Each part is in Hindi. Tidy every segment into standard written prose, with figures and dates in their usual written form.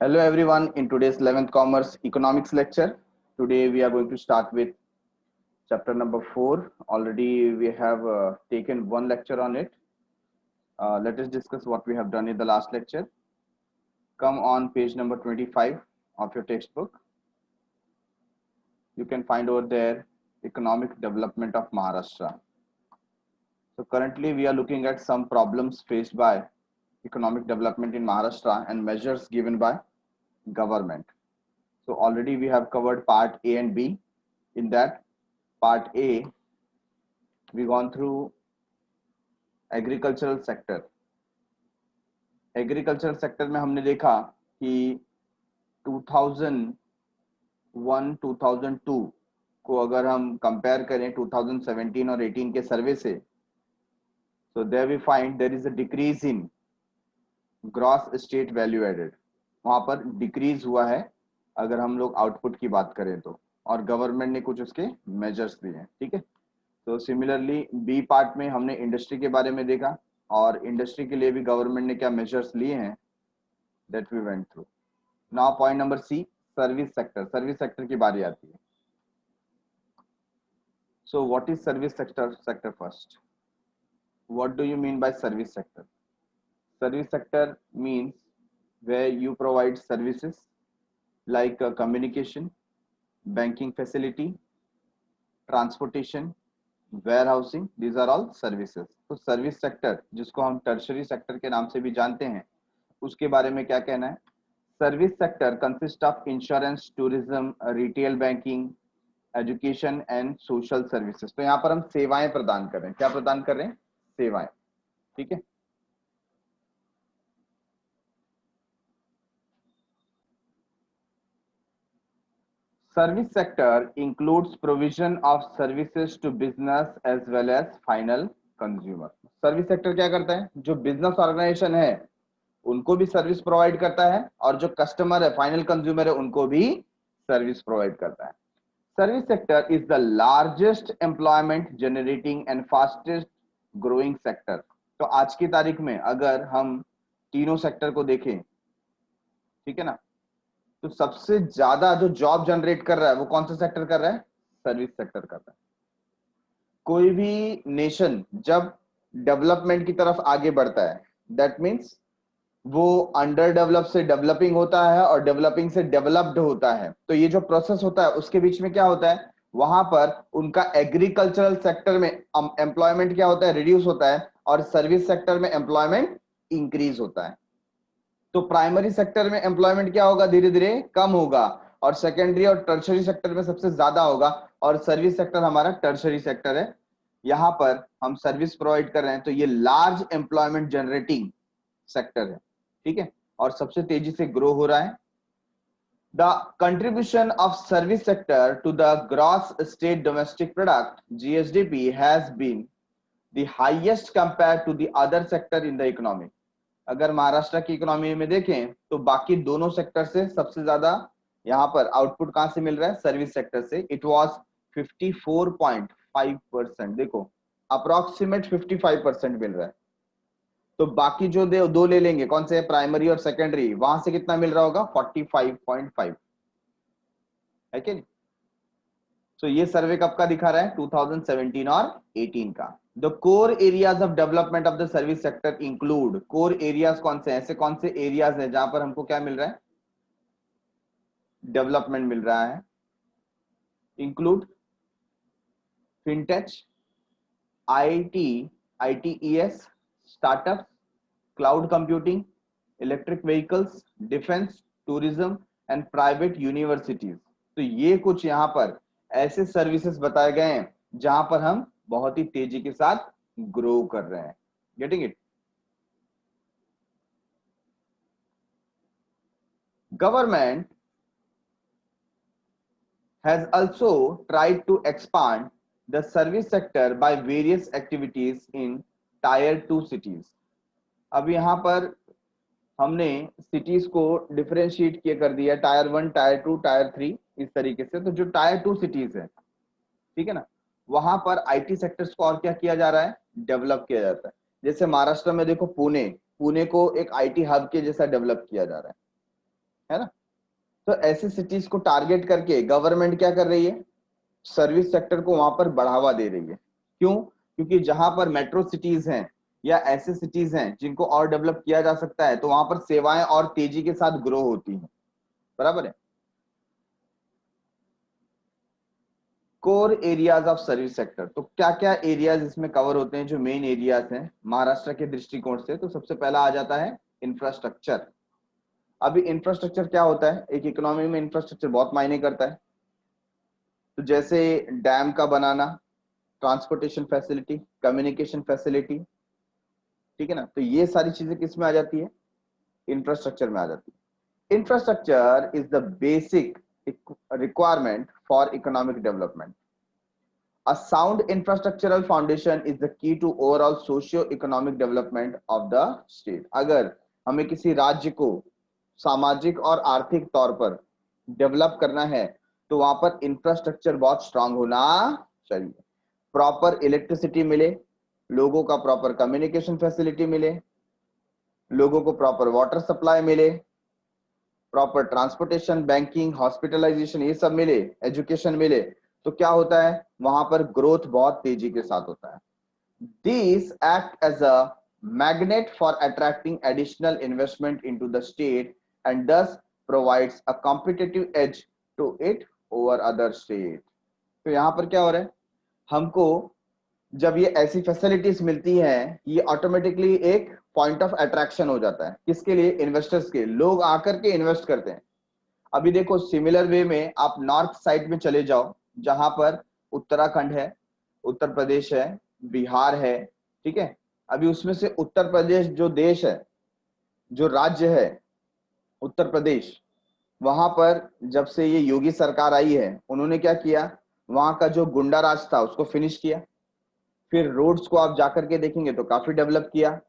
Hello everyone, in today's 11th Commerce Economics lecture. Today we are going to start with chapter number 4. Already we have taken one lecture on it. Let us discuss what we have done in the last lecture. Come on page number 25 of your textbook. You can find over there Economic Development of Maharashtra. So currently we are looking at some problems faced by economic development in Maharashtra and measures given by government. So already we have covered part A and B. In that part A, we gone through agricultural sector. Agricultural sector में हमने देखा कि 2001-2002 को अगर हम कंपेयर करें 2017 और 18 के सर्वे से, so there we find there is a decrease in gross state value added. वहां पर डिक्रीज हुआ है अगर हम लोग आउटपुट की बात करें तो, और गवर्नमेंट ने कुछ उसके मेजर्स दिए हैं. ठीक है. तो सिमिलरली बी पार्ट में हमने इंडस्ट्री के बारे में देखा और इंडस्ट्री के लिए भी गवर्नमेंट ने क्या मेजर्स लिए हैं, that we went through. Now point number C, service sector. Service sector की बारी आती है. So what is service sector first. What do you mean by service sector? Service sector means where you provide services like communication, banking facility, transportation, warehousing. These are all services. तो सर्विस सेक्टर, जिसको हम टर्शरी सेक्टर के नाम से भी जानते हैं, उसके बारे में क्या कहना है? Service sector consist of insurance, tourism, retail banking, education and social services. तो यहाँ पर हम सेवाएं प्रदान कर रहे हैं. क्या प्रदान कर रहे हैं? सेवाएं. ठीक है. Service sector includes provision of services to business as well as final consumer. Service sector क्या करता है? जो बिजनेस ऑर्गेनाइजेशन है उनको भी सर्विस प्रोवाइड करता है और जो कस्टमर है, फाइनल कंज्यूमर है, उनको भी सर्विस प्रोवाइड करता है. Service sector is the largest employment generating and fastest growing sector. तो आज की तारीख में अगर हम तीनों सेक्टर को देखें, ठीक है ना, तो सबसे ज्यादा जो जॉब जनरेट कर रहा है वो कौन सा सेक्टर कर रहा है? सर्विस सेक्टर कर रहा है. कोई भी नेशन जब डेवलपमेंट की तरफ आगे बढ़ता है, दैट मीन्स वो अंडर डेवलप से डेवलपिंग होता है और डेवलपिंग से डेवलप्ड होता है. तो ये जो प्रोसेस होता है उसके बीच में क्या होता है? वहां पर उनका एग्रीकल्चरल सेक्टर में एम्प्लॉयमेंट क्या होता है? रिड्यूस होता है, और सर्विस सेक्टर में एम्प्लॉयमेंट इंक्रीज होता है. तो प्राइमरी सेक्टर में एम्प्लॉयमेंट क्या होगा? धीरे धीरे कम होगा, और सेकेंडरी और टर्शरी सेक्टर में सबसे ज्यादा होगा, और सर्विस सेक्टर हमारा टर्शरी सेक्टर है. यहां पर हम सर्विस प्रोवाइड कर रहे हैं, तो ये लार्ज एम्प्लॉयमेंट जनरेटिंग सेक्टर है. ठीक है. और सबसे तेजी से ग्रो हो रहा है. The contribution of service sector to the gross state domestic product GSDP has been the highest compare to the other sector in the economy. अगर महाराष्ट्र की इकोनॉमी में देखें तो बाकी दोनों सेक्टर से सबसे ज्यादा यहाँ पर आउटपुट कहां से मिल रहा है? सर्विस सेक्टर से. It was 54.5%. देखो, अप्रोक्सीमेट 55% मिल रहा है. तो बाकी जो दो ले लेंगे, कौन से? प्राइमरी और सेकेंडरी, वहां से कितना मिल रहा होगा? 45.5 है कि नहीं? तो ये सर्वे कब का दिखा रहा है? 2017 और 18 का. The core areas of development of the service sector include. Core areas कौन से? ऐसे कौन से एरियाज हैं जहां पर हमको क्या मिल रहा है? डेवलपमेंट मिल रहा है. Include fintech, ITES, startup, cloud computing, electric vehicles, defence, tourism and private universities. तो ये कुछ यहाँ पर ऐसे सर्विसेज बताए गए हैं जहां पर हम बहुत ही तेजी के साथ ग्रो कर रहे हैं. Getting it? Government has also tried to expand the service sector by various activities in tier 2 cities. अब यहाँ पर हमने सिटीज को डिफरेंशिएट किया कर दिया, टायर 1, टायर 2, टायर 3, इस तरीके से. तो जो टायर 2 सिटीज है, ठीक है ना, वहां पर आईटी सेक्टर्स को और क्या किया जा रहा है? डेवलप किया जाता है. जैसे महाराष्ट्र में देखो, पुणे को एक आईटी हब के जैसा डेवलप किया जा रहा है. है ना। तो ऐसे सिटीज को टारगेट करके गवर्नमेंट क्या कर रही है, सर्विस सेक्टर को वहां पर बढ़ावा दे रही है। क्यों? क्योंकि जहां पर मेट्रो सिटीज हैं या ऐसे सिटीज हैं जिनको और डेवलप किया जा सकता है, तो वहां पर सेवाएं और तेजी के साथ ग्रो होती हैं। बराबर है। Core areas of service sector, तो क्या क्या एरियाज इसमें कवर होते हैं जो मेन एरियाज हैं महाराष्ट्र के दृष्टिकोण से? तो सबसे पहला आ जाता है इंफ्रास्ट्रक्चर। अभी इंफ्रास्ट्रक्चर क्या होता है, एक इकोनॉमी में इंफ्रास्ट्रक्चर बहुत मायने करता है। तो जैसे डैम का बनाना, ट्रांसपोर्टेशन फैसिलिटी, कम्युनिकेशन फैसिलिटी, ठीक है ना। तो ये सारी चीजें किस में आ जाती है, इंफ्रास्ट्रक्चर में आ जाती है। Infrastructure is the basic requirement for economic development. A sound infrastructural foundation is the key to overall socio-economic development of the state. अगर हमें किसी राज्य को सामाजिक और आर्थिक तौर पर डेवलप करना है तो वहां पर इंफ्रास्ट्रक्चर बहुत स्ट्रांग होना चाहिए। प्रॉपर इलेक्ट्रिसिटी मिले, लोगों का प्रॉपर कम्युनिकेशन फैसिलिटी मिले, लोगों को प्रॉपर वाटर सप्लाई मिले, प्रॉपर ट्रांसपोर्टेशन, बैंकिंग, हॉस्पिटलाइजेशन ये सब मिले, एजुकेशन मिले, तो क्या होता है, वहां पर ग्रोथ बहुत तेजी के साथ होता है। These act as a magnet for attracting additional investment into the state and thus provides a competitive edge to it over other state. तो यहां पर क्या हो रहा है, हमको जब ये ऐसी फैसिलिटीज मिलती हैं, ये ऑटोमेटिकली एक पॉइंट ऑफ अट्रैक्शन हो जाता है। किसके लिए? इन्वेस्टर्स के। लोग आकर के इन्वेस्ट करते हैं। अभी देखो सिमिलर वे में आप नॉर्थ साइड में चले जाओ, जहां पर उत्तराखंड है, उत्तर प्रदेश है, बिहार है, ठीक है। अभी उसमें से उत्तर प्रदेश जो देश है, जो राज्य है उत्तर प्रदेश, वहां पर जब से ये योगी सरकार आई है, उन्होंने क्या किया, वहां का जो गुंडा राज था उसको फिनिश किया। फिर रोड्स को आप जाकर के देखेंगे तो काफी डेवलप किया।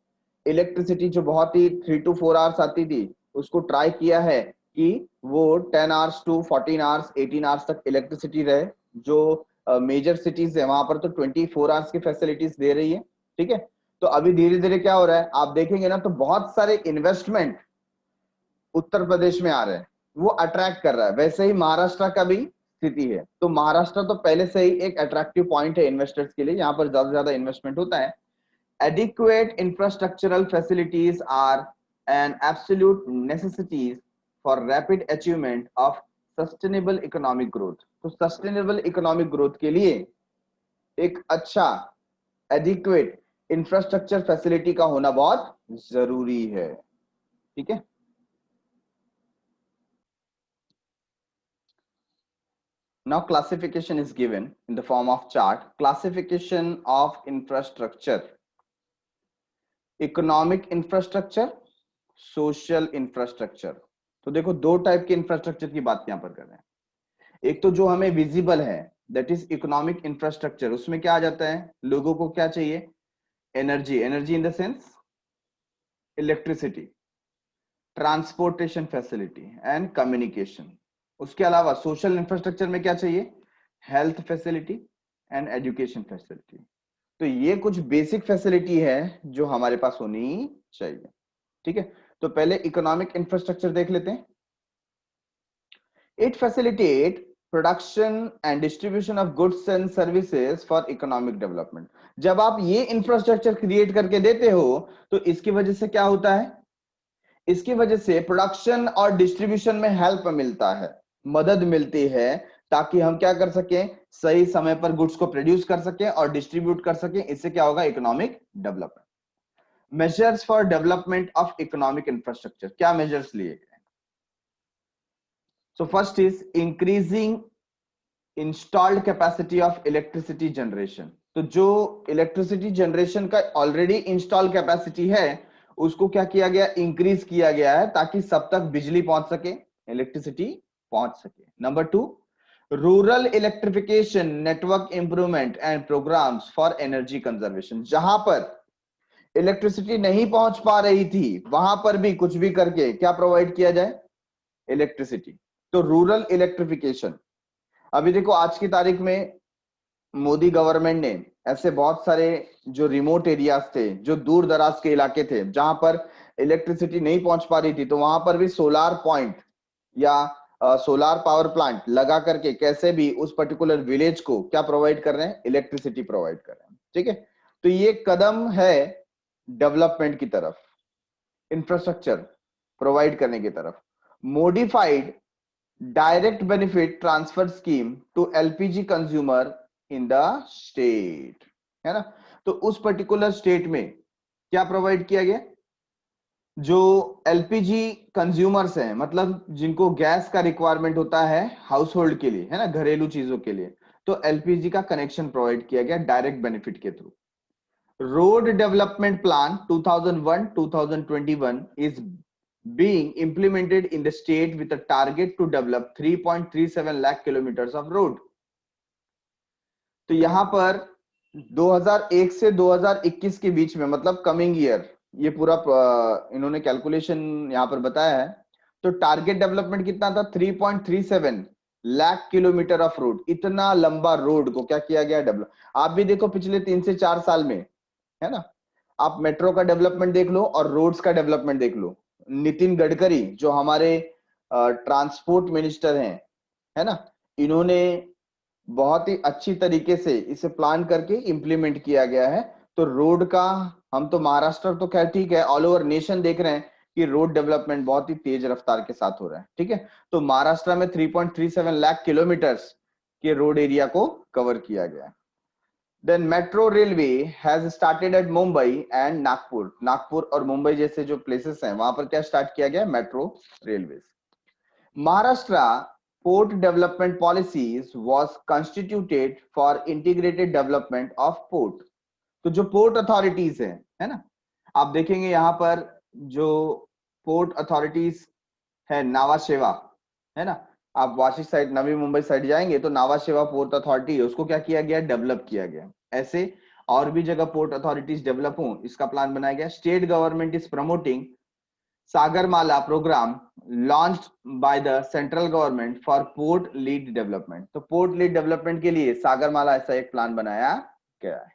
इलेक्ट्रिसिटी जो बहुत ही 3 to 4 आवर्स आती थी, उसको ट्राई किया है कि वो 10 आवर्स to 14 आवर्स 18 आवर्स तक इलेक्ट्रिसिटी रहे। जो मेजर सिटीज है वहां पर तो 24 आवर्स की फैसिलिटीज दे रही है, ठीक है। तो अभी धीरे धीरे क्या हो रहा है, आप देखेंगे ना, तो बहुत सारे इन्वेस्टमेंट उत्तर प्रदेश में आ रहे हैं, वो अट्रैक्ट कर रहा है। वैसे ही महाराष्ट्र का भी स्थिति है। तो महाराष्ट्र तो पहले से ही एक अट्रैक्टिव पॉइंट है इन्वेस्टर्स के लिए, यहाँ पर ज्यादा से ज्यादा इन्वेस्टमेंट होता है। Adequate infrastructural facilities are an absolute necessity for rapid achievement of sustainable economic growth. तो sustainable economic growth के लिए एक अच्छा adequate infrastructure facility का होना बहुत जरूरी है, ठीक है। Now classification is given in the form of chart. Classification of infrastructure: economic infrastructure, social infrastructure. तो देखो दो टाइप के इंफ्रास्ट्रक्चर की बात यहां पर कर रहे हैं। एक तो जो हमें विजिबल है, दैट इज इकोनॉमिक इंफ्रास्ट्रक्चर। उसमें क्या आ जाता है, लोगों को क्या चाहिए, energy, energy in the sense electricity, transportation facility and communication. उसके अलावा सोशल इंफ्रास्ट्रक्चर में क्या चाहिए, health facility and education facility. तो ये कुछ बेसिक फैसिलिटी है जो हमारे पास होनी चाहिए, ठीक है। तो पहले इकोनॉमिक इंफ्रास्ट्रक्चर देख लेते हैं। It facilitate production and distribution of goods and services for economic development. जब आप ये इंफ्रास्ट्रक्चर क्रिएट करके देते हो तो इसकी वजह से क्या होता है, इसकी वजह से प्रोडक्शन और डिस्ट्रीब्यूशन में हेल्प मिलता है, मदद मिलती है, ताकि हम क्या कर सकें, सही समय पर गुड्स को प्रोड्यूस कर सकें और डिस्ट्रीब्यूट कर सकें। इससे क्या होगा, economic development. Measures for development of economic infrastructure, क्या मेजर्स लिए गए? So first is increasing installed capacity of electricity generation. तो जो इलेक्ट्रिसिटी जनरेशन का ऑलरेडी इंस्टॉल कैपेसिटी है, उसको क्या किया गया, इंक्रीज किया गया है, ताकि सब तक बिजली पहुंच सके, इलेक्ट्रिसिटी पहुंच सके। Number 2, rural electrification network improvement and programmes for energy conservation. जहां पर इलेक्ट्रिसिटी नहीं पहुंच पा रही थी, वहां पर भी कुछ भी करके क्या प्रोवाइड किया जाए, इलेक्ट्रिसिटी। तो रूरल इलेक्ट्रिफिकेशन। अभी देखो आज की तारीख में मोदी गवर्नमेंट ने ऐसे बहुत सारे जो रिमोट एरियाज थे, जो दूर दराज के इलाके थे, जहां पर इलेक्ट्रिसिटी नहीं पहुंच पा रही थी, तो वहां पर भी सोलार पॉइंट या सोलार पावर प्लांट लगा करके कैसे भी उस पर्टिकुलर विलेज को क्या प्रोवाइड कर रहे हैं, इलेक्ट्रिसिटी प्रोवाइड कर रहे हैं। ठीक है, तो ये कदम है डेवलपमेंट की तरफ, इंफ्रास्ट्रक्चर प्रोवाइड करने की तरफ। Modified direct benefit transfer scheme to LPG consumer in the state, है ना। तो उस पर्टिकुलर स्टेट में क्या प्रोवाइड किया गया, जो एलपीजी कंज्यूमर्स हैं, मतलब जिनको गैस का रिक्वायरमेंट होता है हाउस होल्ड के लिए, है ना, घरेलू चीजों के लिए, तो एलपीजी का कनेक्शन प्रोवाइड किया गया डायरेक्ट बेनिफिट के through. Road development plan 2001-2021 is being implemented in the state with a target to develop 3.37 lakh kilometers of road. तो यहां पर 2001 से 2021 के बीच में, मतलब कमिंग ईयर, ये पूरा इन्होंने कैलकुलेशन यहां पर बताया है। तो टारगेट डेवलपमेंट कितना था, 3.37 लाख किलोमीटर ऑफ रोड। इतना लंबा रोड को क्या किया गया, डेवलप। आप भी देखो पिछले 3 से 4 साल में, है ना, आप मेट्रो का डेवलपमेंट देख लो और रोड्स का डेवलपमेंट देख लो। नितिन गडकरी जो हमारे ट्रांसपोर्ट मिनिस्टर हैं, है ना, इन्होंने बहुत ही अच्छी तरीके से इसे प्लान करके इंप्लीमेंट किया गया है। तो रोड का, हम तो महाराष्ट्र तो खैर ठीक है, ऑल ओवर नेशन देख रहे हैं कि रोड डेवलपमेंट बहुत ही तेज रफ्तार के साथ हो रहा है। ठीक है, तो महाराष्ट्र में 3.37 लाख किलोमीटर्स के रोड एरिया को कवर किया गया है। Then metro railway has started at Mumbai and Nagpur. Nagpur और मुंबई जैसे जो प्लेसेस हैं वहां पर क्या स्टार्ट किया गया, metro railway. Maharashtra port development policies was constituted for integrated development of port. तो जो पोर्ट अथॉरिटीज है ना, आप देखेंगे यहाँ पर जो पोर्ट अथॉरिटीज है, नावा शेवा, है ना, आप वाशी साइड, नवी मुंबई साइड जाएंगे तो नावा शेवा पोर्ट अथॉरिटी है, उसको क्या किया गया, डेवलप किया गया। ऐसे और भी जगह पोर्ट अथॉरिटीज डेवलप हो, इसका प्लान बनाया गया। State government is promoting Sagarmala programme launched by the central government for port lead development. तो पोर्ट लीड डेवलपमेंट के लिए सागरमाला ऐसा एक प्लान बनाया गया है।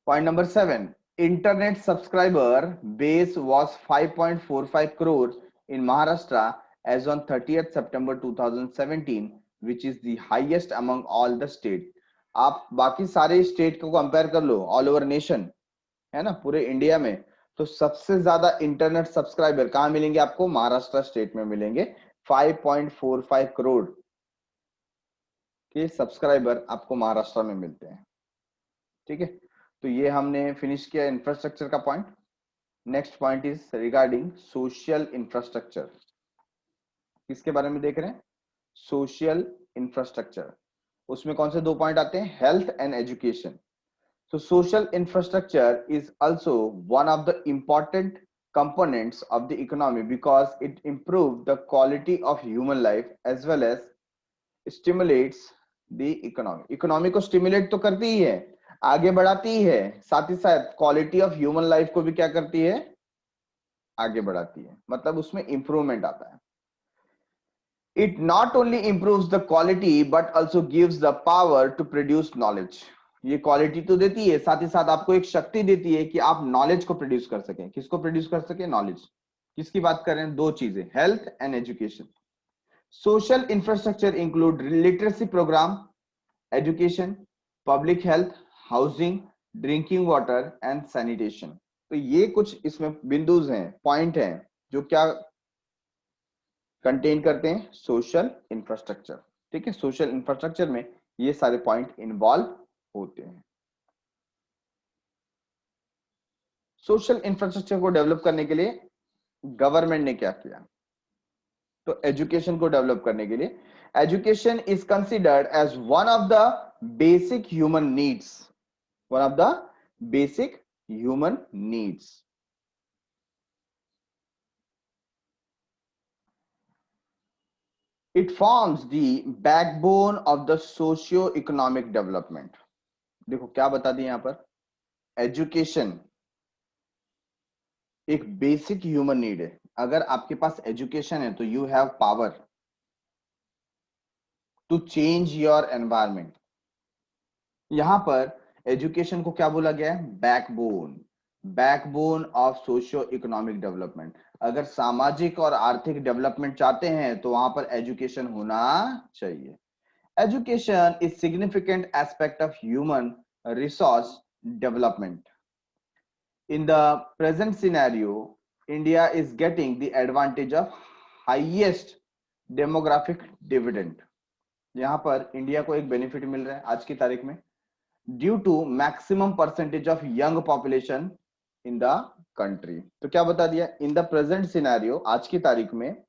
Point number 7, internet subscriber base was 5.45 crore in Maharashtra as on 30th September 2017, which is the highest among all the state। आप बाकी सारे स्टेट को कंपेयर कर लो, ऑल ओवर नेशन, है ना, पूरे इंडिया में, तो सबसे ज्यादा इंटरनेट सब्सक्राइबर कहां मिलेंगे आपको, महाराष्ट्र स्टेट में मिलेंगे। 5.45 करोड़ के सब्सक्राइबर आपको महाराष्ट्र में मिलते हैं। ठीक है, तो ये हमने फिनिश किया इंफ्रास्ट्रक्चर का point. Next point is regarding social infrastructure. किसके बारे में देख रहे हैं, सोशल इंफ्रास्ट्रक्चर। उसमें कौन से 2 पॉइंट आते हैं, health and education. So social infrastructure is also one of the important components of the economy because it improves the quality of human life as well as stimulates the economy। Economy को स्टिमुलेट तो करती ही है, आगे बढ़ाती ही है, साथ ही साथ क्वालिटी ऑफ ह्यूमन लाइफ को भी क्या करती है, आगे बढ़ाती है, मतलब उसमें इंप्रूवमेंट आता है। It not only improves the quality but also gives the power to produce knowledge। ये क्वालिटी तो देती है, साथ ही साथ आपको एक शक्ति देती है कि आप नॉलेज को प्रोड्यूस कर सकें। किसको प्रोड्यूस कर सके, नॉलेज। किसकी बात कर रहे हैं, 2 चीजें, health and education. Social infrastructure include literacy programme, education, public health, housing, drinking water and sanitation. तो ये कुछ इसमें बिंदुज हैं, पॉइंट हैं, जो क्या कंटेन करते हैं, सोशल इंफ्रास्ट्रक्चर। ठीक है, सोशल इंफ्रास्ट्रक्चर में ये सारे पॉइंट इन्वॉल्व होते हैं। सोशल इंफ्रास्ट्रक्चर को डेवलप करने के लिए गवर्नमेंट ने क्या किया, तो एजुकेशन को डेवलप करने के लिए, education is considered as one of the basic human needs, one of the basic human needs. It forms the backbone of the socio-economic development। देखो क्या बता दिया यहां पर, एजुकेशन एक बेसिक ह्यूमन नीड है। अगर आपके पास एजुकेशन है तो you have power to change your environment. यहां पर एजुकेशन को क्या बोला गया है, backbone. Backbone of socio economic development. अगर सामाजिक और आर्थिक डेवलपमेंट चाहते हैं तो वहां पर एजुकेशन होना चाहिए। Education is significant aspect of human resource development. In the present scenario, India is getting the advantage of highest demographic dividend. यहाँ पर इंडिया को एक बेनिफिट मिल रहा है आज की तारीख में, due to maximum percentage of young population in the country. तो क्या बता दिया, इन द प्रेजेंट सिनेरियो, आज की तारीख में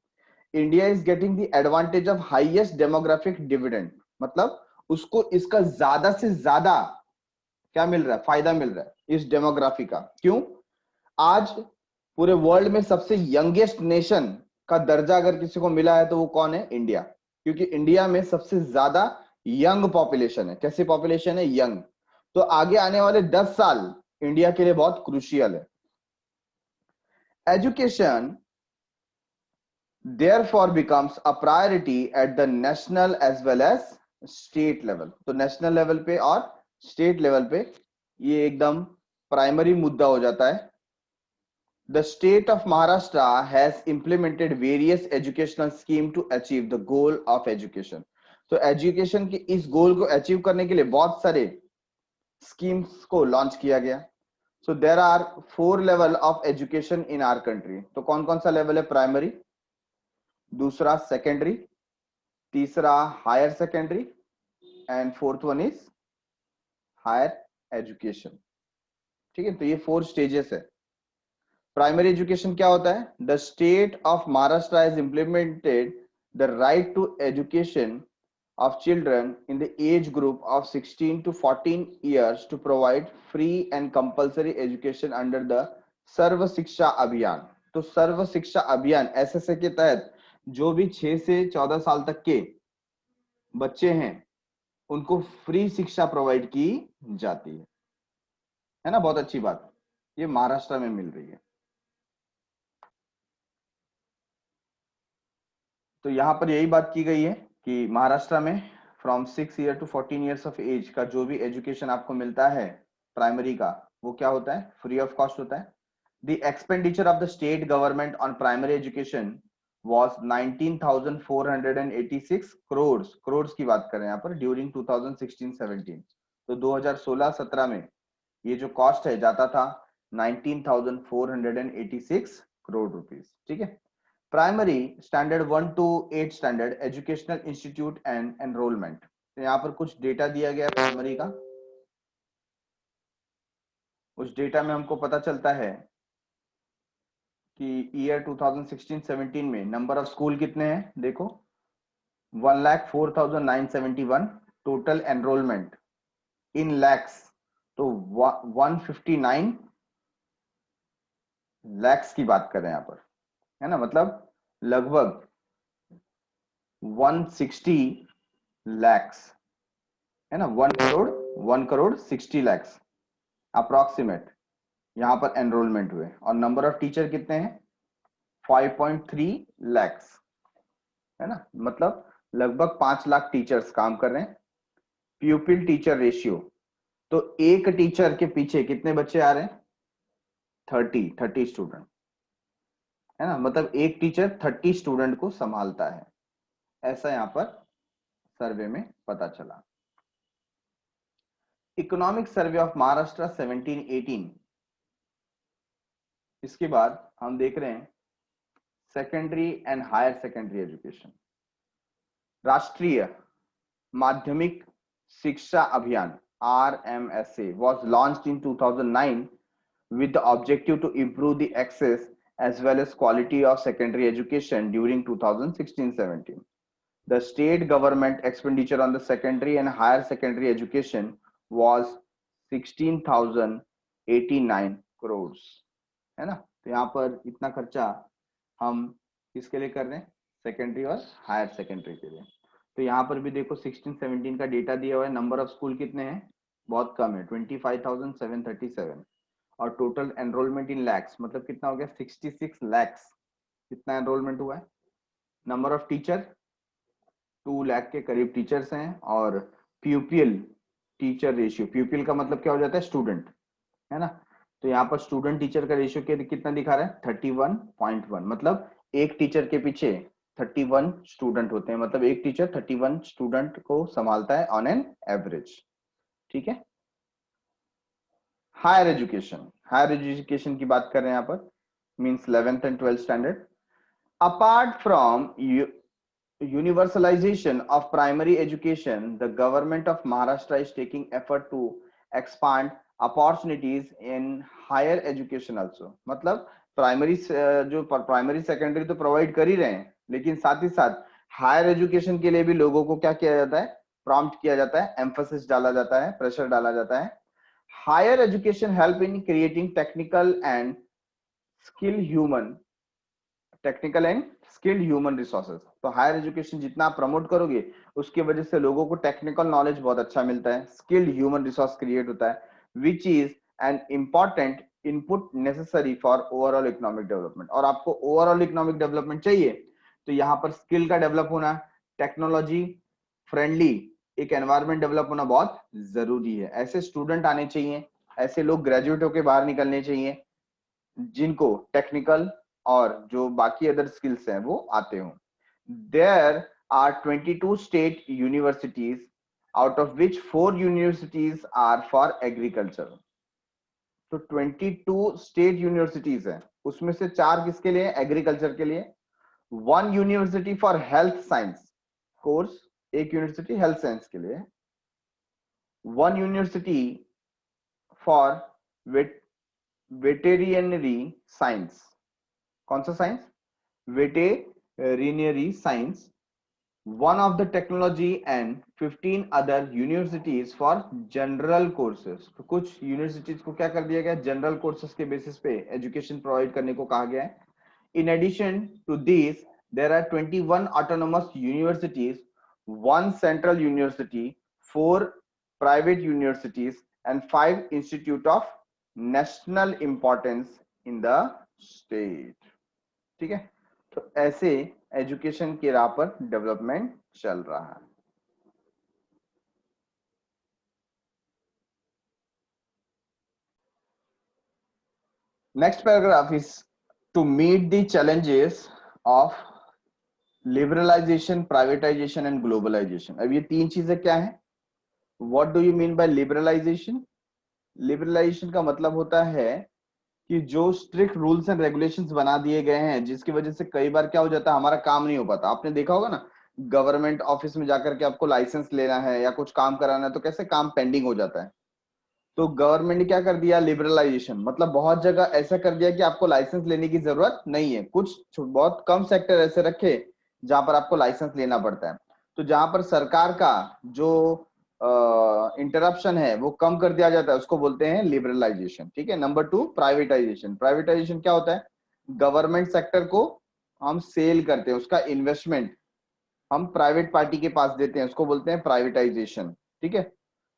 India is getting the advantage of highest demographic dividend, मतलब उसको इसका ज्यादा से ज्यादा क्या मिल रहा है, फायदा मिल रहा है इस डेमोग्राफी का। क्यों? आज पूरे वर्ल्ड में सबसे यंगेस्ट नेशन का दर्जा अगर किसी को मिला है तो वो कौन है, इंडिया। क्योंकि इंडिया में सबसे ज्यादा यंग पॉपुलेशन है। कैसी पॉपुलेशन है, यंग। तो आगे आने वाले 10 साल इंडिया के लिए बहुत क्रूशियल है। Education therefore becomes a priority at the national as well as state level। तो नेशनल लेवल पे और स्टेट लेवल पे ये एकदम प्राइमरी मुद्दा हो जाता है। The state of Maharashtra has implemented various educational schemes to achieve the goal of education। तो एजुकेशन की इस गोल को अचीव करने के लिए बहुत सारे स्कीम्स को लॉन्च किया गया। So there are 4 level of education in our country. तो कौन कौन सा लेवल है, प्राइमरी, दूसरा सेकेंडरी, तीसरा higher secondary and fourth one is higher education. ठीक है, तो ये 4 स्टेजेस है। प्राइमरी एजुकेशन क्या होता है, the state of Maharashtra has implemented the right to education of children in the age group of 16 to 14 years to provide free and compulsory education under the सर्व शिक्षा अभियान। तो सर्व शिक्षा अभियान एसएसए के तहत जो भी 6 से 14 साल तक के बच्चे हैं उनको फ्री शिक्षा प्रोवाइड की जाती है ना। बहुत अच्छी बात, ये महाराष्ट्र में मिल रही है। तो यहां पर यही बात की गई है कि महाराष्ट्र में from 6 year to 14 years of age का जो भी एजुकेशन आपको मिलता है प्राइमरी का, वो क्या होता है, फ्री ऑफ कॉस्ट होता है। The expenditure of the state government on primary education was 19,486 crores, crore की बात कर रहे हैं यहाँ पर, ड्यूरिंग 2016-17। तो 2016-17 में ये जो कॉस्ट है जाता था 19,486 करोड़ रुपीस। ठीक है। Primary standard 1 to 8 standard educational institute and enrolment. तो यहाँ पर कुछ डेटा दिया गया प्राइमरी का। उस डेटा में हमको पता चलता है कि ईयर 2016-17 में नंबर ऑफ स्कूल कितने हैं, देखो 1,04,971। टोटल एनरोलमेंट इन लैक्स तो 159 लैक्स की बात कर रहे हैं यहाँ पर, है ना। मतलब लगभग 160 लैक्स, है ना। 1 करोड़ 60 लैक्स अप्रोक्सीमेट यहां पर एनरोलमेंट हुए। और नंबर ऑफ टीचर कितने हैं, 5.3 लैक्स, है ना। मतलब लगभग 5 लाख टीचर्स काम कर रहे हैं। प्यूपिल टीचर रेशियो, तो एक टीचर के पीछे कितने बच्चे आ रहे हैं, 30 स्टूडेंट, है ना। मतलब एक टीचर 30 स्टूडेंट को संभालता है, ऐसा यहां पर सर्वे में पता चला। Economic survey of Maharashtra 1718। इसके बाद हम देख रहे हैं secondary and higher secondary education. Rashtriya Madhyamik शिक्षा अभियान RMSA was launched in 2009 with the objective to improve the access as well as quality of secondary education during 2016-17. The state government expenditure on the secondary and higher secondary education was 16,089 crores, है ना। तो यहाँ पर इतना खर्चा हम किसके लिए कर रहे हैं, सेकेंडरी और हायर सेकेंडरी के लिए। तो यहाँ पर भी देखो 16-17 का डेटा दिया हुआ है। नंबर ऑफ स्कूल कितने हैं, बहुत कम है, 25,737। और टोटल एनरोलमेंट इन लैक्स, मतलब कितना हो गया, 66 लैक्स कितना एनरोलमेंट हुआ है। नंबर ऑफ टीचर 2 लाख के करीब टीचर्स हैं। और प्यूपिल टीचर रेशियो, प्यूपिल का मतलब क्या हो जाता है, स्टूडेंट, है ना। तो यहाँ पर स्टूडेंट टीचर का रेशियो कितना दिखा रहा है 31.1, मतलब एक टीचर के पीछे 31 स्टूडेंट होते हैं, मतलब एक टीचर 31 स्टूडेंट को संभालता है ऑन एन एवरेज। ठीक है। हायर एजुकेशन की बात कर रहे हैं यहाँ पर, means 11th and 12th standard. Apart from universalization of primary education, the government of Maharashtra is taking effort to expand opportunities in higher education also। मतलब प्राइमरी जो प्राइमरी सेकेंडरी तो प्रोवाइड कर ही रहे हैं, लेकिन साथ ही साथ हायर एजुकेशन के लिए भी लोगों को क्या किया जाता है, प्रॉम्प्ट किया जाता है, एम्फोसिस डाला जाता है, प्रेशर डाला जाता है। Higher education help in creating technical and skilled human resources. तो हायर एजुकेशन जितना आप प्रमोट करोगे उसकी वजह से लोगों को टेक्निकल नॉलेज बहुत अच्छा मिलता है, स्किल्ड ह्यूमन रिसोर्स क्रिएट होता है, which is an important input necessary for overall economic development. और आपको ओवरऑल इकोनॉमिक डेवलपमेंट चाहिए तो यहाँ पर स्किल का डेवलप होना, टेक्नोलॉजी फ्रेंडली एक एनवायरमेंट डेवलप होना बहुत जरूरी है। ऐसे स्टूडेंट आने चाहिए, ऐसे लोग ग्रेजुएट होकर बाहर निकलने चाहिए जिनको टेक्निकल और जो बाकी अदर स्किल्स हैं वो आते हों। There are 22 state universities, out of which 4 universities are for agriculture. तो 22 स्टेट यूनिवर्सिटीज है, उसमें से 4 किसके लिए, एग्रीकल्चर के लिए। 1 university for health science course, एक यूनिवर्सिटी हेल्थ साइंस के लिए। 1 यूनिवर्सिटी फॉर वेटेरिनरी साइंस, कौन सा science, veterinary science. 1 of the technology and 15 other universities for general courses. तो कुछ यूनिवर्सिटीज को क्या कर दिया गया, जनरल कोर्सेज के बेसिस पे एजुकेशन प्रोवाइड करने को कहा गया है। In addition to this there are 21 autonomous universities, 1 central university, 4 private universities and 5 institute of national importance in the state. ठीक है। तो ऐसे एजुकेशन की राह पर डेवलपमेंट चल रहा है। Next paragraph is to meet the challenges of liberalisation, privatisation and globalisation. अब ये 3 चीजें क्या है, what do you mean by liberalisation? Liberalisation का मतलब होता है कि जो स्ट्रिक्ट रूल्स एंड रेगुलेशंस बना दिए गए हैं जिसकी वजह से कई बार क्या हो जाता है, हमारा काम नहीं हो पाता। आपने देखा होगा ना, गवर्नमेंट ऑफिस में जाकर के आपको लाइसेंस लेना है या कुछ काम कराना है तो कैसे काम पेंडिंग हो जाता है। तो गवर्नमेंट ने क्या कर दिया, लिबरलाइजेशन, मतलब बहुत जगह ऐसा कर दिया कि आपको लाइसेंस लेने की जरूरत नहीं है। कुछ बहुत कम सेक्टर ऐसे रखे जहां पर आपको लाइसेंस लेना पड़ता है। तो जहां पर सरकार का जो इंटरप्शन है वो कम कर दिया जाता है, उसको बोलते हैं लिबरलाइजेशन। ठीक है। Number 2 privatisation. प्राइवेटाइजेशन क्या होता है, गवर्नमेंट सेक्टर को हम सेल करते हैं, उसका इन्वेस्टमेंट हम प्राइवेट पार्टी के पास देते हैं, उसको बोलते हैं प्राइवेटाइजेशन। ठीक है।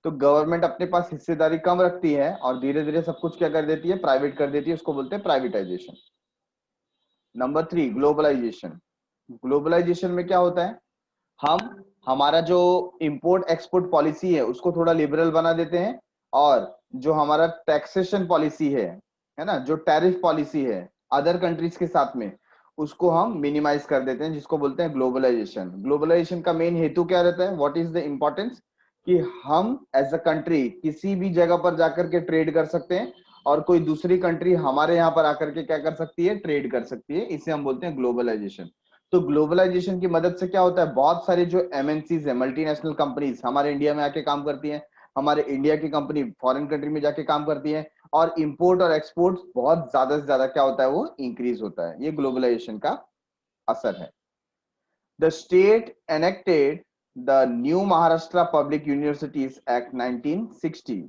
तो गवर्नमेंट अपने पास हिस्सेदारी कम रखती है और धीरे धीरे सब कुछ क्या कर देती है, प्राइवेट कर देती है, उसको बोलते हैं प्राइवेटाइजेशन। Number 3 globalisation. ग्लोबलाइजेशन में क्या होता है, हम हमारा जो इंपोर्ट एक्सपोर्ट पॉलिसी है उसको थोड़ा लिबरल बना देते हैं, और जो हमारा टैक्सेशन पॉलिसी है ना, जो टैरिफ पॉलिसी है अदर कंट्रीज के साथ में, उसको हम मिनिमाइज कर देते हैं, जिसको बोलते हैं ग्लोबलाइजेशन। ग्लोबलाइजेशन का मेन हेतु क्या रहता है, व्हाट इज द इंपॉर्टेंस, कि हम एज अ कंट्री किसी भी जगह पर जाकर के ट्रेड कर सकते हैं और कोई दूसरी कंट्री हमारे यहाँ पर आकर के क्या कर सकती है, ट्रेड कर सकती है। इसे हम बोलते हैं ग्लोबलाइजेशन। तो ग्लोबलाइजेशन की मदद से क्या होता है, बहुत सारी जो एमएनसीज है, मल्टीनेशनल कंपनीज हमारे इंडिया में आके काम करती हैं, हमारे इंडिया की कंपनी फॉरेन कंट्री में जाके काम करती है, और इंपोर्ट और एक्सपोर्ट बहुत ज्यादा से ज्यादा क्या होता है, वो इंक्रीज होता है। ये ग्लोबलाइजेशन का असर है। The state enacted the new Maharashtra public universities act 1960,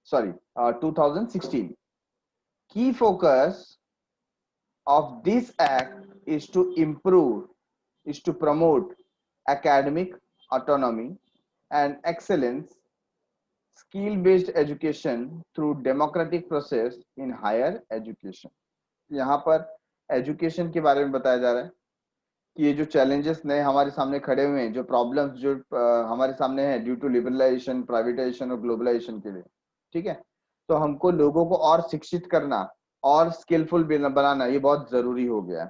sorry 2016. Key focus of this act is to promote academic autonomy and excellence, skill based education through democratic process in higher education। यहाँ पर एजुकेशन के बारे में बताया जा रहा है कि ये जो चैलेंजेस नए हमारे सामने खड़े हुए हैं, जो प्रॉब्लम्स जो हमारे सामने है ड्यू टू लिबरलाइजेशन, प्राइवेटाइजेशन और ग्लोबलाइजेशन के लिए। ठीक है। तो हमको लोगों को और शिक्षित करना और स्किलफुल बनाना ये बहुत जरूरी हो गया है।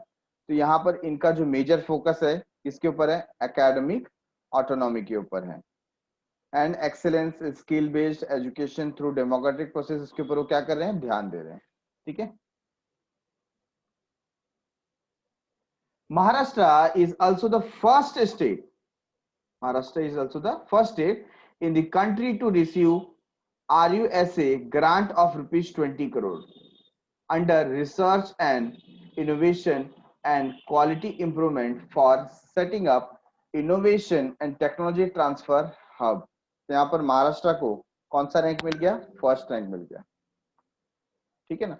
तो यहाँ पर इनका जो मेजर फोकस है किसके ऊपर है, एकेडमिक ऑटोनॉमी के ऊपर है। And excellence skill based education through democratic process, इसके ऊपर वो क्या कर रहे हैं, ध्यान दे रहे हैं। ठीक है। Maharashtra is also the first state. Maharashtra is also the first state in the country to receive RUSA grant of rupees 20 crore under research and innovation and quality improvement for setting up innovation and technology transfer hub. तो यहाँ पर महाराष्ट्र को कौन सा रैंक मिल गया, फर्स्ट रैंक मिल गया। ठीक है ना।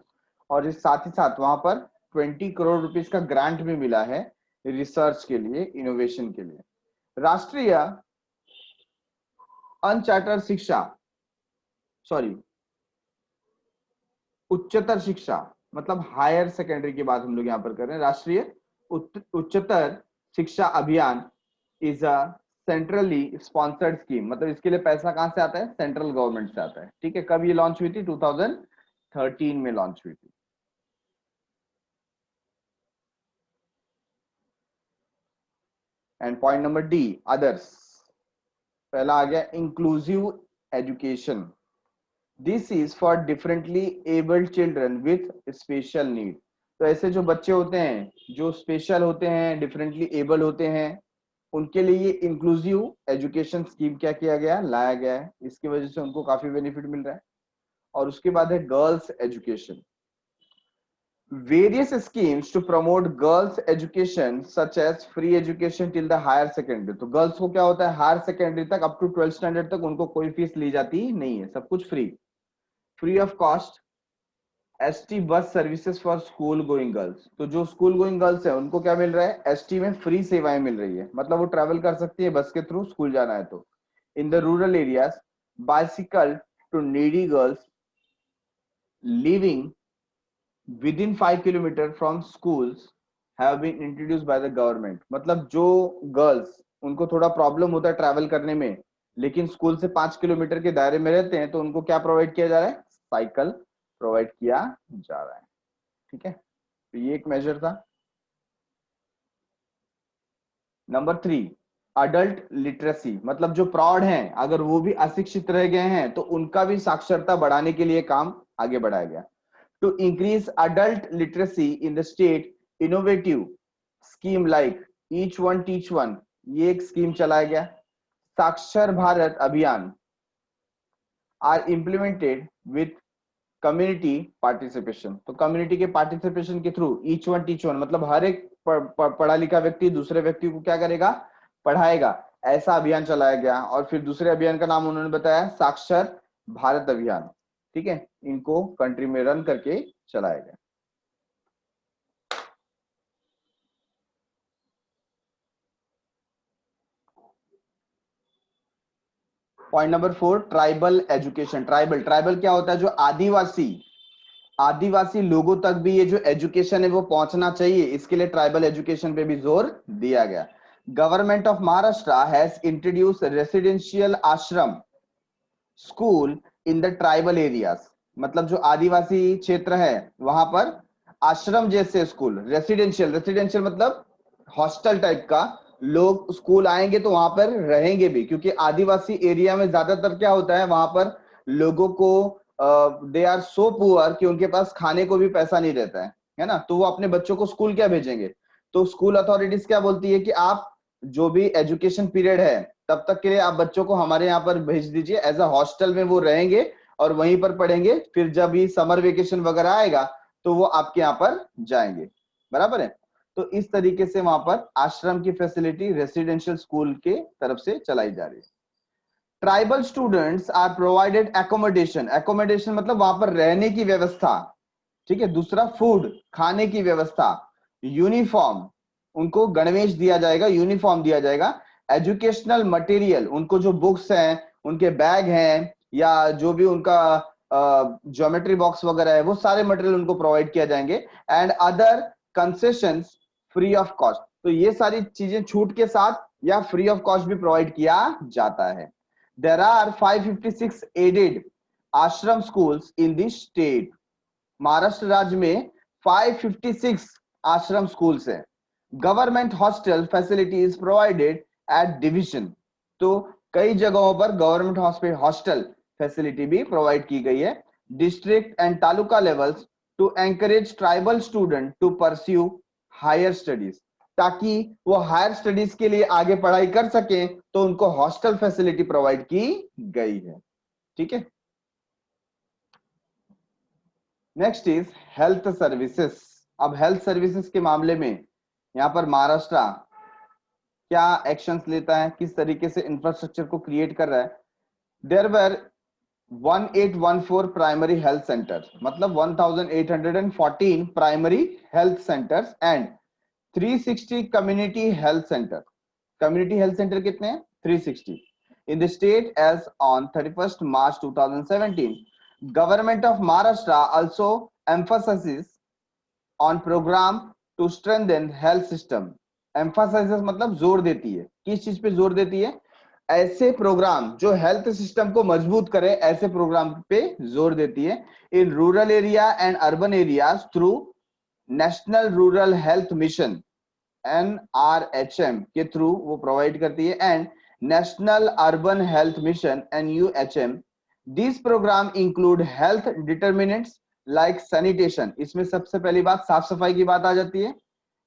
और इस साथ ही साथ वहां पर 20 करोड़ रुपीस का ग्रांट भी मिला है रिसर्च के लिए, इनोवेशन के लिए। राष्ट्रीय अनचार्टर्ड शिक्षा, सॉरी उच्चतर शिक्षा, मतलब हायर सेकेंडरी की बात हम लोग यहाँ पर कर रहे हैं। राष्ट्रीय उच्चतर शिक्षा अभियान is a centrally sponsored scheme, मतलब इसके लिए पैसा कहां से आता है, सेंट्रल गवर्नमेंट से आता है। ठीक है। कब ये लॉन्च हुई थी, 2013 में लॉन्च हुई थी। And point number D, others. पहला आ गया inclusive education. This is for differently abled children with special need. तो ऐसे जो बच्चे होते हैं जो स्पेशल होते हैं, डिफरेंटली एबल होते हैं, उनके लिए ये इंक्लूसिव एजुकेशन स्कीम क्या किया गया, लाया गया है। इसकी वजह से उनको काफी बेनिफिट मिल रहा है। और उसके बाद है girls education. Various schemes to promote girls education such as free education till the higher secondary। तो गर्ल्स को क्या होता है, हायर सेकेंडरी तक अप टू 12th स्टैंडर्ड तक उनको कोई फीस ली जाती नहीं है, सब कुछ free, free of cost. ST bus services for school going girls. तो जो स्कूल गोइंग गर्ल्स है उनको क्या मिल रहा है, एसटी में फ्री सेवाएं मिल रही है, मतलब वो ट्रेवल कर सकती है बस के थ्रू स्कूल जाना है तो। In the rural areas bicycle to needy girls living within 5 kilometer from schools have been introduced by the government। मतलब जो गर्ल्स उनको थोड़ा प्रॉब्लम होता है ट्रैवल करने में, लेकिन स्कूल से 5 किलोमीटर के दायरे में रहते हैं, तो उनको क्या प्रोवाइड किया जा रहा है, साइकिल प्रोवाइड किया जा रहा है। ठीक है। तो ये एक मेजर था। नंबर 3, अडल्ट लिटरेसी, मतलब जो प्रौढ़ हैं अगर वो भी अशिक्षित रह गए हैं तो उनका भी साक्षरता बढ़ाने के लिए काम आगे बढ़ाया गया। To increase adult literacy in the state, innovative scheme like Each One Teach One, ये एक स्कीम चलाया गया। साक्षर भारत अभियान are implemented with community participation। तो कम्युनिटी के पार्टिसिपेशन के through Each One Teach One, मतलब हर एक पढ़ा लिखा व्यक्ति दूसरे व्यक्ति को क्या करेगा, पढ़ाएगा, ऐसा अभियान चलाया गया। और फिर दूसरे अभियान का नाम उन्होंने बताया साक्षर भारत अभियान। ठीक है। इनको कंट्री में रन करके चलाया गया। Point number 4, tribal education. Tribal, tribal क्या होता है, जो आदिवासी लोगों तक भी ये जो एजुकेशन है वो पहुंचना चाहिए, इसके लिए ट्राइबल एजुकेशन पे भी जोर दिया गया। Government of Maharashtra has introduce residential ashram school in the tribal areas. मतलब जो आदिवासी क्षेत्र है वहां पर आश्रम जैसे स्कूल, रेसिडेंशियल, रेसिडेंशियल मतलब हॉस्टल टाइप का, लोग स्कूल आएंगे तो वहां पर रहेंगे भी, क्योंकि आदिवासी एरिया में ज्यादातर क्या होता है, वहां पर लोगों को दे आर सो पुअर कि उनके पास खाने को भी पैसा नहीं रहता है ना। तो वो अपने बच्चों को स्कूल क्या भेजेंगे। तो स्कूल अथॉरिटीज क्या बोलती है कि आप जो भी एजुकेशन पीरियड है तब तक के लिए आप बच्चों को हमारे यहाँ पर भेज दीजिए, एज अ हॉस्टल में वो रहेंगे और वहीं पर पढ़ेंगे। फिर जब भी समर वेकेशन वगैरह आएगा तो वो आपके यहाँ पर जाएंगे। बराबर है। तो इस तरीके से वहां पर आश्रम की फैसिलिटी रेसिडेंशियल स्कूल के तरफ से चलाई जा रही है। Tribal students are provided accommodation, accommodation मतलब वहां पर रहने की व्यवस्था। ठीक है। दूसरा फूड, खाने की व्यवस्था। यूनिफॉर्म, उनको गणवेश दिया जाएगा, यूनिफॉर्म दिया जाएगा। एजुकेशनल मटेरियल, उनको जो बुक्स हैं, उनके बैग हैं, या जो भी उनका ज्योमेट्री बॉक्स वगैरह है, वो सारे मटेरियल उनको प्रोवाइड किया जाएंगे। And other concessions free of cost. तो ये सारी चीजें छूट के साथ या फ्री ऑफ कॉस्ट भी प्रोवाइड किया जाता है। There are 556 aided ashram schools in the state. Maharashtra राज्य में 556 आश्रम स्कूल्स हैं। Government hostel facilities provided at division, तो कई जगहों पर गवर्नमेंट हॉस्टल फैसिलिटी भी प्रोवाइड की गई है। District and taluka levels to encourage tribal student to pursue higher studies, ताकि वो हायर स्टडीज के लिए आगे पढ़ाई कर सके, तो उनको हॉस्टल फैसिलिटी प्रोवाइड की गई है। ठीक है, नेक्स्ट इज हेल्थ सर्विसेज। अब हेल्थ सर्विसेज के मामले में यहां पर महाराष्ट्र क्या एक्शंस लेता है, किस तरीके से इंफ्रास्ट्रक्चर को क्रिएट कर रहा है। There were 1814 primary health centre, मतलब 1814 primary health centres and 360 community health centre. Community health centre कितने हैं? 360 in the state as on 31st March 2017। Government of Maharashtra also emphasizes on program to strengthen health system। emphasizes मतलब जोर देती है, किस चीज पे जोर देती है? ऐसे प्रोग्राम जो हेल्थ सिस्टम को मजबूत करे, ऐसे प्रोग्राम पे जोर देती है। In rural area and urban areas through national rural health mission NRHM के थ्रू वो प्रोवाइड करती है, and national urban health mission NUHM। This programme include health determinants like sanitation, इसमें सबसे पहली बात साफ सफाई की बात आ जाती है,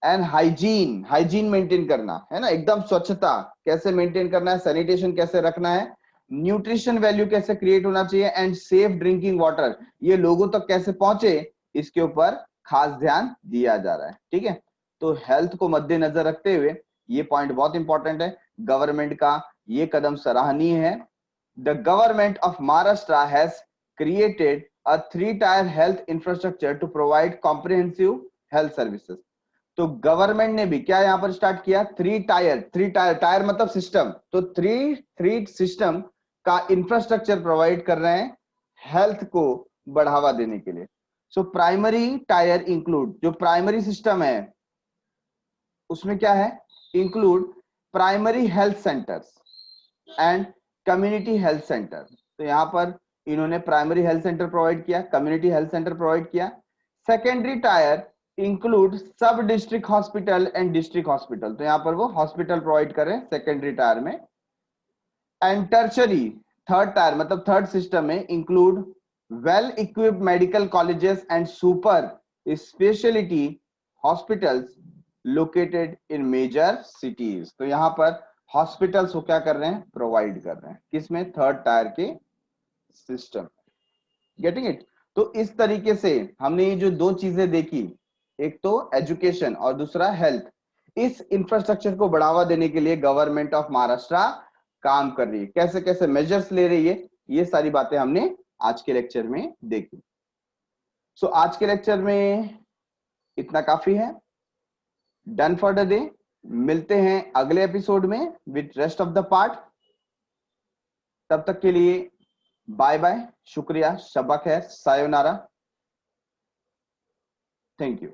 एंड हाइजीन, हाइजीन मेंटेन करना है ना, एकदम स्वच्छता कैसे मेंटेन करना है, सैनिटेशन कैसे रखना है, न्यूट्रिशन वैल्यू कैसे क्रिएट होना चाहिए, एंड सेफ ड्रिंकिंग वाटर ये लोगों तक कैसे पहुंचे, इसके ऊपर खास ध्यान दिया जा रहा है। ठीक है, तो हेल्थ को मद्देनजर रखते हुए ये पॉइंट बहुत इंपॉर्टेंट है, गवर्नमेंट का ये कदम सराहनीय है। The government of Maharashtra has created a 3-tier health infrastructure to provide comprehensive health services. तो गवर्नमेंट ने भी क्या यहां पर स्टार्ट किया? 3 टायर, टायर मतलब सिस्टम, तो थ्री सिस्टम का इंफ्रास्ट्रक्चर प्रोवाइड कर रहे हैं हेल्थ को बढ़ावा देने के लिए। सो प्राइमरी टायर इंक्लूड, जो प्राइमरी सिस्टम है उसमें क्या है? Include primary health centres and community health centre. तो यहां पर इन्होंने प्राइमरी हेल्थ सेंटर प्रोवाइड किया, कम्युनिटी हेल्थ सेंटर प्रोवाइड किया। Secondary tier include sub district hospital and district hospital, तो यहां पर वो हॉस्पिटल प्रोवाइड करें सेकेंडरी टायर में। एंड टर्शरी, थर्ड टायर मतलब थर्ड सिस्टम में include well equipped medical colleges and super speciality hospitals located in major cities. तो यहां पर हॉस्पिटल्स वो क्या कर रहे हैं? प्रोवाइड कर रहे हैं, किसमें? थर्ड टायर के सिस्टम। Getting it? तो इस तरीके से हमने ये जो दो चीजें देखी, एक तो एजुकेशन और दूसरा हेल्थ, इस इंफ्रास्ट्रक्चर को बढ़ावा देने के लिए गवर्नमेंट ऑफ महाराष्ट्र काम कर रही है, कैसे कैसे मेजर्स ले रही है, ये सारी बातें हमने आज के लेक्चर में देखी। सो आज के लेक्चर में इतना काफी है, डन फॉर द डे। मिलते हैं अगले एपिसोड में with rest of the part. तब तक के लिए बाय बाय, शुक्रिया, शब्बा खैर, सायोनारा, थैंक यू।